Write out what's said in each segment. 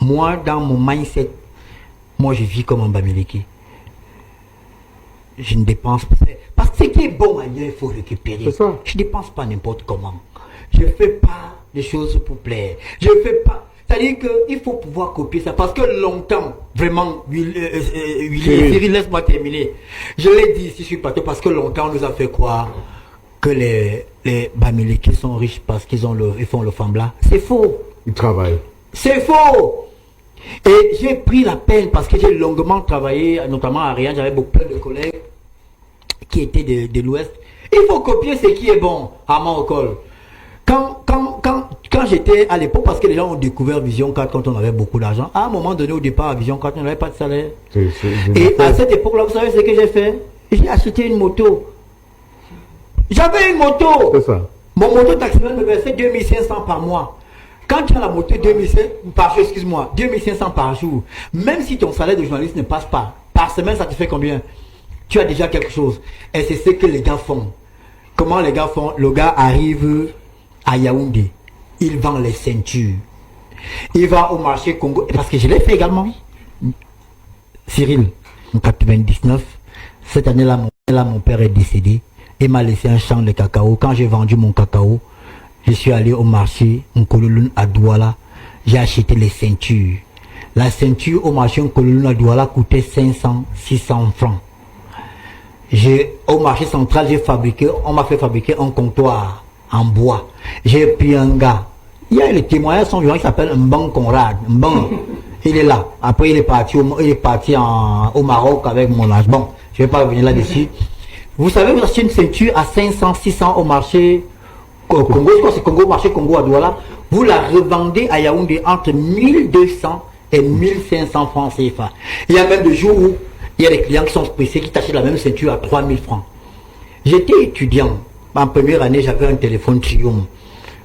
Moi, dans mon mindset, moi, je vis comme un Bamileke. Je ne dépense pas. Parce que ce qui est bon ailleurs, il faut récupérer. Je ne dépense pas n'importe comment. Je ne fais pas des choses pour plaire. Je ne fais pas. C'est-à-dire qu'il faut pouvoir copier ça. Parce que longtemps, vraiment, Cyril, laisse-moi terminer. Je l'ai dit ici, je suis pas parce que longtemps, on nous a fait croire que les Bamileke sont riches parce qu'ils font le fambla. C'est faux. Ils travaillent. C'est faux. Et j'ai pris la peine parce que j'ai longuement travaillé, notamment à Ariane, j'avais beaucoup de collègues qui étaient de l'Ouest. Il faut copier ce qui est bon à Morocco. Quand j'étais à l'époque, parce que les gens ont découvert Vision 4 quand on avait beaucoup d'argent, à un moment donné au départ à Vision 4, on n'avait pas de salaire. Et à cette époque-là, vous savez ce que j'ai fait? J'ai acheté une moto. J'avais une moto. C'est ça. Mon moto taximan me versait 2500 par mois. Quand tu as la moto 2500 par jour, même si ton salaire de journaliste ne passe pas, par semaine ça te fait combien? Tu as déjà quelque chose. Et c'est ce que les gars font. Comment les gars font? Le gars arrive à Yaoundé, il vend les ceintures. Il va au marché Congo, parce que je l'ai fait également. Cyril, en 99, cette année-là, mon père est décédé. Il m'a laissé un champ de cacao. Quand j'ai vendu mon cacao, je suis allé au marché Nkololoun à Douala. J'ai acheté les ceintures. La ceinture au marché Nkololoun à Douala coûtait 500, 600 francs. Au marché central, on m'a fait fabriquer un comptoir en bois. J'ai pris un gars. Il y a les témoignages sont vivants, il s'appelle Mbang Conrad. Mbang, il est là. Après, il est parti au Maroc avec mon âge. Bon, je ne vais pas revenir là-dessus. Vous savez, vous achetez une ceinture à 500, 600 au marché Congo, c'est Congo, marché Congo à Douala. Vous la revendez à Yaoundé entre 1200 et 1500 francs CFA. Il y a même des jours où il y a des clients qui sont pressés, qui t'achètent la même ceinture à 3000 francs. J'étais étudiant. En première année, j'avais un téléphone Triumph,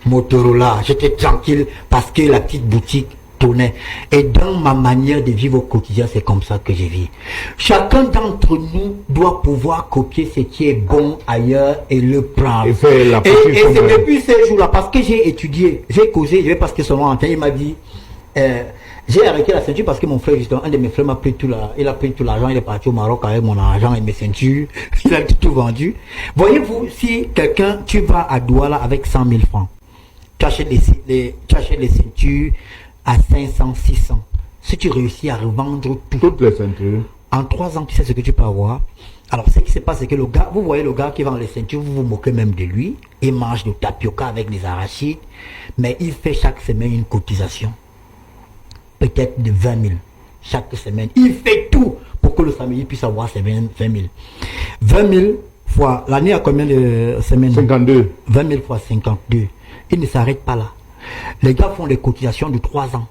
Motorola. J'étais tranquille parce que la petite boutique tournait. Et dans ma manière de vivre au quotidien, c'est comme ça que je vis. Chacun d'entre nous doit pouvoir copier ce qui est bon ailleurs et le prendre. Et c'est depuis ces jours-là, parce que j'ai étudié, j'ai causé, je vais passer son nom, il m'a dit, j'ai arrêté la ceinture parce que mon frère, justement, un de mes frères m'a pris tout l'argent, il est parti au Maroc avec mon argent et mes ceintures, il a tout vendu. Voyez-vous, si quelqu'un, tu vas à Douala avec 100 000 francs, tu achètes les ceintures à 500, 600. Si tu réussis à revendre toutes les ceintures, en 3 ans, tu sais ce que tu peux avoir. Alors, ce qui se passe, c'est que le gars, vous voyez le gars qui vend les ceintures, vous vous moquez même de lui. Il mange du tapioca avec des arachides, mais il fait chaque semaine une cotisation. Peut-être de 20 000 chaque semaine. Il fait tout pour que le samedi puisse avoir ses 20 000. 20 000 fois, l'année a combien de semaines? 52. 20 000 fois 52. Il ne s'arrête pas là. Les gars font des cotisations de 3 ans.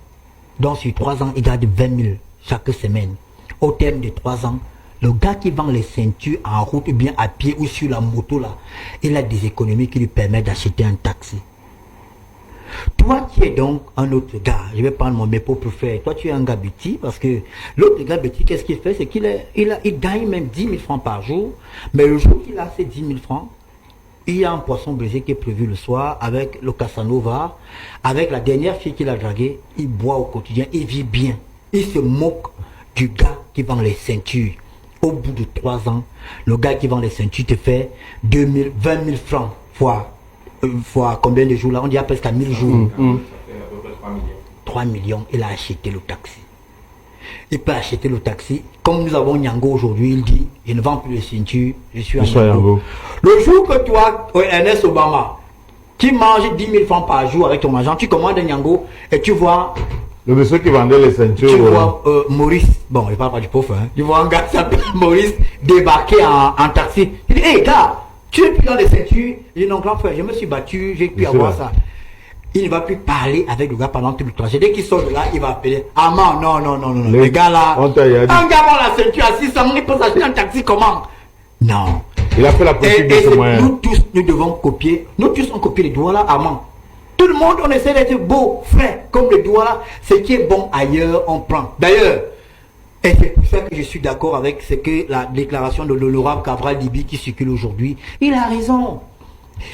Donc sur 3 ans, ils gardent 20 000 chaque semaine. Au terme de 3 ans, le gars qui vend les ceintures en route, ou bien à pied ou sur la moto là, il a des économies qui lui permettent d'acheter un taxi. Toi qui es donc un autre gars, je vais prendre mon mépo préféré, toi tu es un gars petit, parce que l'autre gars petit, qu'est-ce qu'il fait? C'est qu'il gagne même 10 000 francs par jour, mais le jour qu'il a ces 10 000 francs, il y a un poisson brisé qui est prévu le soir avec le Casanova, avec la dernière fille qu'il a draguée, il boit au quotidien, il vit bien. Il se moque du gars qui vend les ceintures. Au bout de 3 ans, le gars qui vend les ceintures te fait 20 000 francs fois combien de jours là? On dit à presque à 1000 jours. 3 millions, il a acheté le taxi. Il peut acheter le taxi. Comme nous avons Nyango aujourd'hui, il dit, je ne vends plus les ceintures, je suis à Nyango. Le jour que toi, Ernest Obama, qui mange 10 000 francs par jour avec ton argent, tu commandes un Nyango et tu vois... Le monsieur qui vendait les ceintures... Tu vois Maurice, bon, il parle pas du pauvre, hein. Tu vois un gars qui s'appelle Maurice débarquer en taxi. Il dit, hé gars, tu es plus dans les ceintures? Il dit, non, grand frère, je me suis battu, j'ai pu avoir ça. Il ne va plus parler avec le gars pendant tout le trajet. Dès qu'il sort de là, il va appeler. Ah non. Les gars là, un gars vend la ceinture à 600, il peut s'acheter un taxi comment? Non. Il a fait la politique de ce moyen. Nous tous, nous devons copier. Nous tous, on copie les doigts là, amant. Tout le monde, on essaie d'être beau, frais, comme les doigts là. Ce qui est bon ailleurs, on prend. D'ailleurs, et c'est pour ça que je suis d'accord avec ce que la déclaration de l'honorable Cabral Libi qui circule aujourd'hui. Il a raison.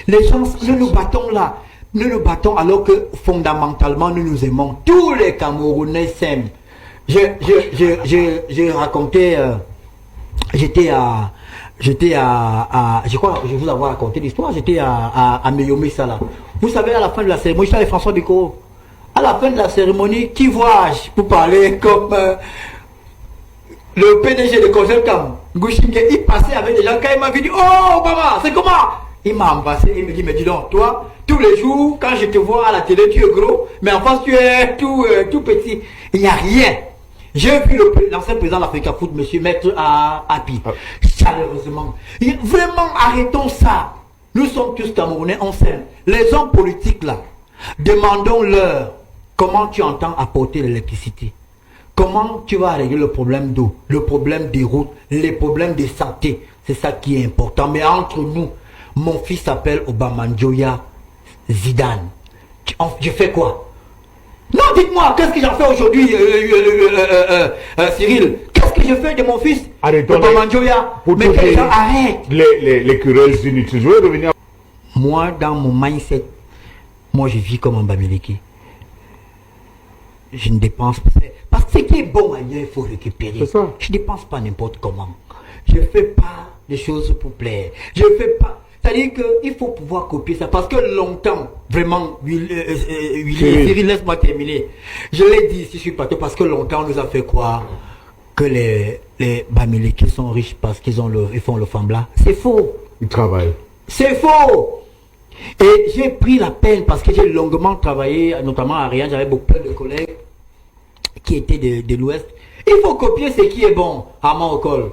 Les gens, nous nous battons là. nous nous battons alors que fondamentalement nous nous aimons. Tous les Camerounais s'aiment. J'ai raconté, j'étais à, je crois que je vous avoir raconté l'histoire, j'étais à Meyomé Sala. Vous savez, à la fin de la cérémonie, j'étais avec François Biko. À la fin de la cérémonie, qui vois-je pour parler comme le PDG de Kozelkam, Gouchingue, il passait avec des gens, quand il m'a dit, oh maman, c'est comment? Il m'a embrassé, il me dit, mais dis donc, toi, tous les jours, quand je te vois à la télé, tu es gros, mais en face, tu es tout petit. Il n'y a rien. J'ai vu l'ancien président de l'Africa Foot, monsieur Maître Api, chaleureusement. Vraiment, arrêtons ça. Nous sommes tous Camerounais, on s'aime. Les hommes politiques, là, demandons-leur comment tu entends apporter l'électricité. Comment tu vas régler le problème d'eau, le problème des routes, les problèmes de santé. C'est ça qui est important. Mais entre nous, mon fils s'appelle Obamanjoya Zidane. Je fais quoi? Non, dites-moi, qu'est-ce que j'en fais aujourd'hui, Cyril? Qu'est-ce que je fais de mon fils? Arrêtons Obamanjoya. Mais que les gens arrêtent. Les querelles inutiles. Je vais revenir. Moi, dans mon mindset, moi je vis comme un Bamileke. Je ne dépense pas. Parce que ce qui est bon ailleurs, il faut récupérer. C'est ça. Je ne dépense pas n'importe comment. Je ne fais pas des choses pour plaire. Je ne fais pas. C'est-à-dire qu'il faut pouvoir copier ça. Parce que longtemps, vraiment, Cyril, laisse-moi terminer. Je l'ai dit si je suis parti, parce que longtemps, on nous a fait croire que les Bamileke sont riches parce qu'ils font le fambla. C'est faux. Ils travaillent. C'est faux. Et j'ai pris la peine parce que j'ai longuement travaillé, notamment à Rien, j'avais beaucoup de collègues qui étaient de l'Ouest. Il faut copier ce qui est bon à Morocol.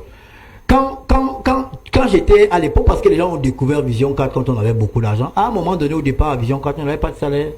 Quand j'étais à l'époque, parce que les gens ont découvert Vision 4 quand on avait beaucoup d'argent, à un moment donné au départ à Vision 4, on n'avait pas de salaire.